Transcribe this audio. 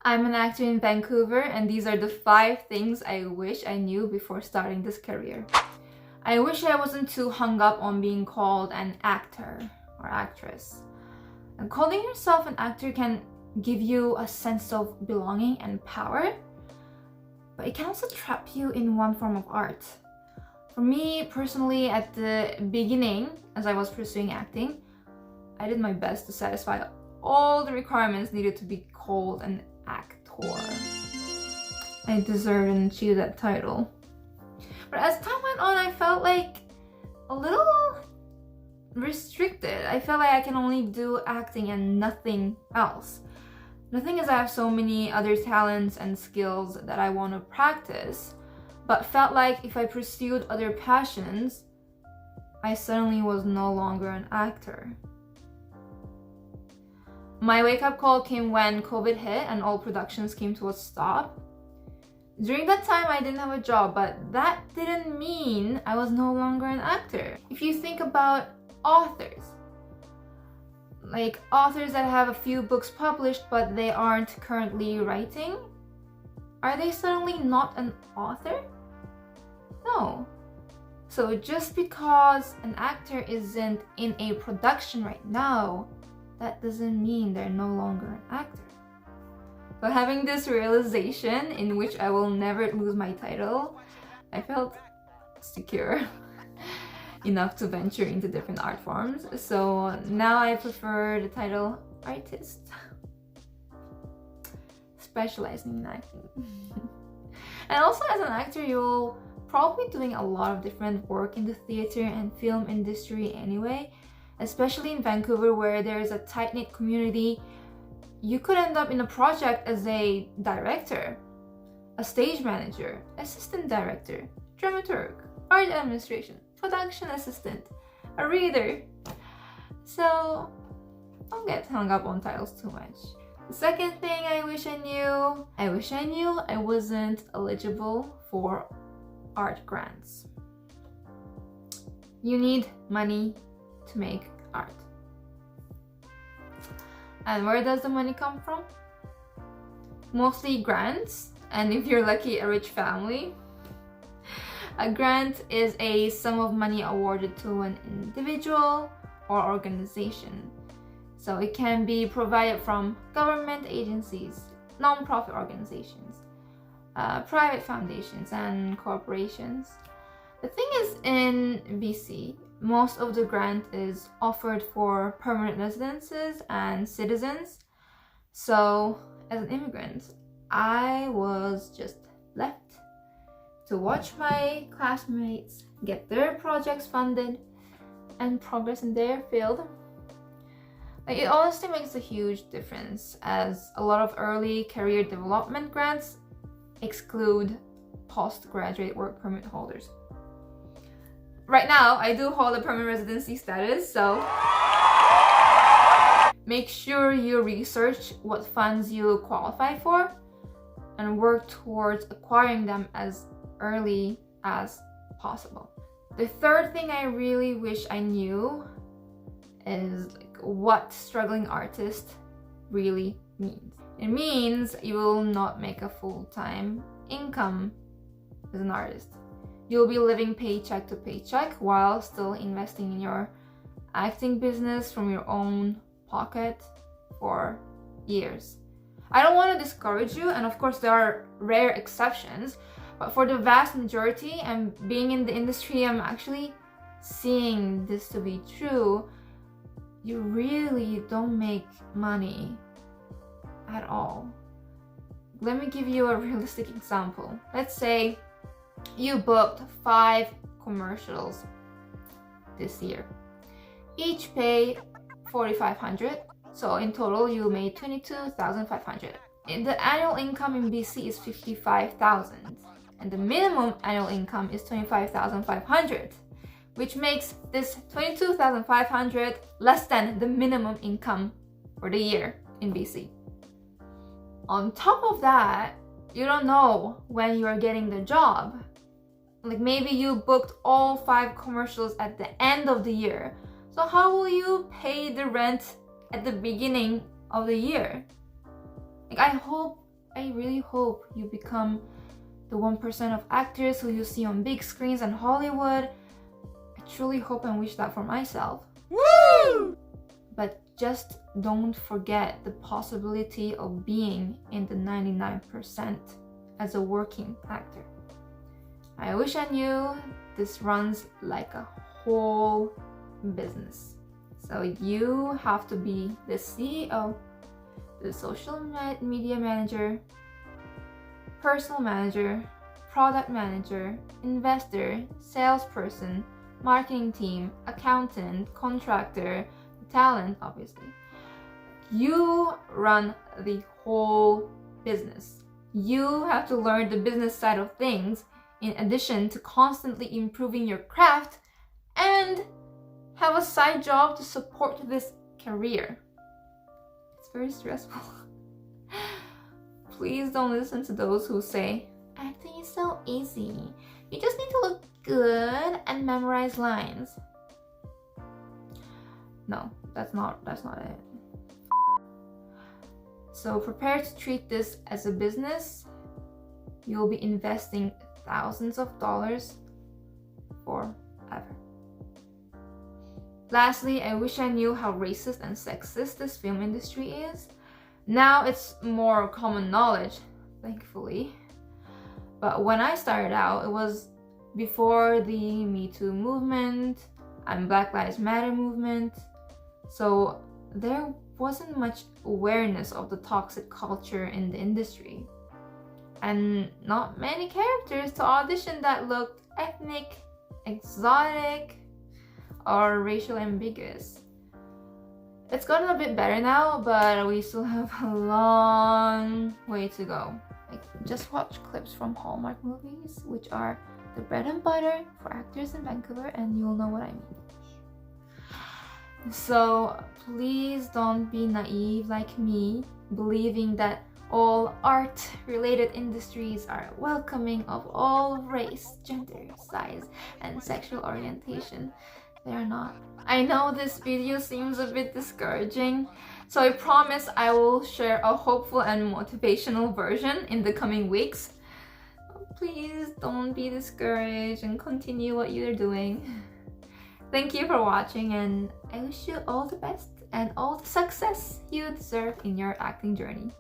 I'm an actor in Vancouver, and these are the 5 things I wish I knew before starting this career. I wish I wasn't too hung up on being called an actor or actress. And calling yourself an actor can give you a sense of belonging and power, but it can also trap you in one form of art. For me personally, at the beginning, as I was pursuing acting, I did my best to satisfy all the requirements needed to be called an actor. I deserve and achieved that title. But as time went on, I felt like a little restricted. I felt like I can only do acting and nothing else. The thing is, I have so many other talents and skills that I want to practice, but felt like if I pursued other passions, I suddenly was no longer an actor. My wake-up call came when COVID hit and all productions came to a stop. During that time, I didn't have a job, but that didn't mean I was no longer an actor. If you think about authors, like authors that have a few books published but they aren't currently writing, are they suddenly not an author? No. So just because an actor isn't in a production right now, that doesn't mean they're no longer an actor. But having this realization in which I will never lose my title, I felt secure enough to venture into different art forms. So now I prefer the title artist, specializing in acting. And also as an actor, you'll probably be doing a lot of different work in the theater and film industry anyway, especially in Vancouver where there is a tight-knit community. You could end up in a project as a director, a stage manager, assistant director, dramaturg, art administration, production assistant, a reader. So don't get hung up on titles too much. The second thing I wish I knew I wasn't eligible for art grants. You need money to make art. And where does the money come from? Mostly grants, and if you're lucky, a rich family. A grant is a sum of money awarded to an individual or organization. So it can be provided from government agencies, non-profit organizations, private foundations, and corporations. The thing is, in BC, most of the grant is offered for permanent residences and citizens. So as an immigrant, I was just left to watch my classmates get their projects funded and progress in their field. It honestly makes a huge difference, as a lot of early career development grants exclude postgraduate work permit holders. Right now, I do hold a permanent residency status, so make sure you research what funds you qualify for and work towards acquiring them as early as possible. The third thing I really wish I knew is what struggling artist really means. It means you will not make a full-time income as an artist. You'll be living paycheck to paycheck while still investing in your acting business from your own pocket for years. I don't want to discourage you, and of course there are rare exceptions, but for the vast majority, and being in the industry, I'm actually seeing this to be true. You really don't make money at all. Let me give you a realistic example. Let's say you booked 5 commercials this year. Each pay $4,500, so in total you made $22,500. The annual income in BC is $55,000, and the minimum annual income is $25,500, which makes this $22,500 less than the minimum income for the year in BC. On top of that, you don't know when you are getting the job. Like maybe you booked all 5 commercials at the end of the year. So how will you pay the rent at the beginning of the year? Like I hope I really hope you become the 1% of actors who you see on big screens in Hollywood. I truly hope and wish that for myself. Woo! But just don't forget the possibility of being in the 99% as a working actor. I wish I knew this runs like a whole business. So you have to be the CEO, the social media manager, personal manager, product manager, investor, salesperson, marketing team, accountant, contractor, talent, obviously. You run the whole business. You have to learn the business side of things in addition to constantly improving your craft and have a side job to support this career. It's very stressful. Please don't listen to those who say, acting is so easy. You just need to look good and memorize lines. No, that's not it. So prepare to treat this as a business. You'll be investing thousands of dollars forever. Lastly, I wish I knew how racist and sexist this film industry is. Now it's more common knowledge, thankfully. But when I started out, it was before the Me Too movement and Black Lives Matter movement. So there wasn't much awareness of the toxic culture in the industry. And not many characters to audition that looked ethnic, exotic, or racial ambiguous. It's gotten a bit better now, but we still have a long way to go. Like, just watch clips from Hallmark movies, which are the bread and butter for actors in Vancouver, and you'll know what I mean. So please don't be naive like me, believing that all art-related industries are welcoming of all race, gender, size, and sexual orientation. They are not. I know this video seems a bit discouraging, so I promise I will share a hopeful and motivational version in the coming weeks. Please don't be discouraged and continue what you're doing. Thank you for watching, and I wish you all the best and all the success you deserve in your acting journey.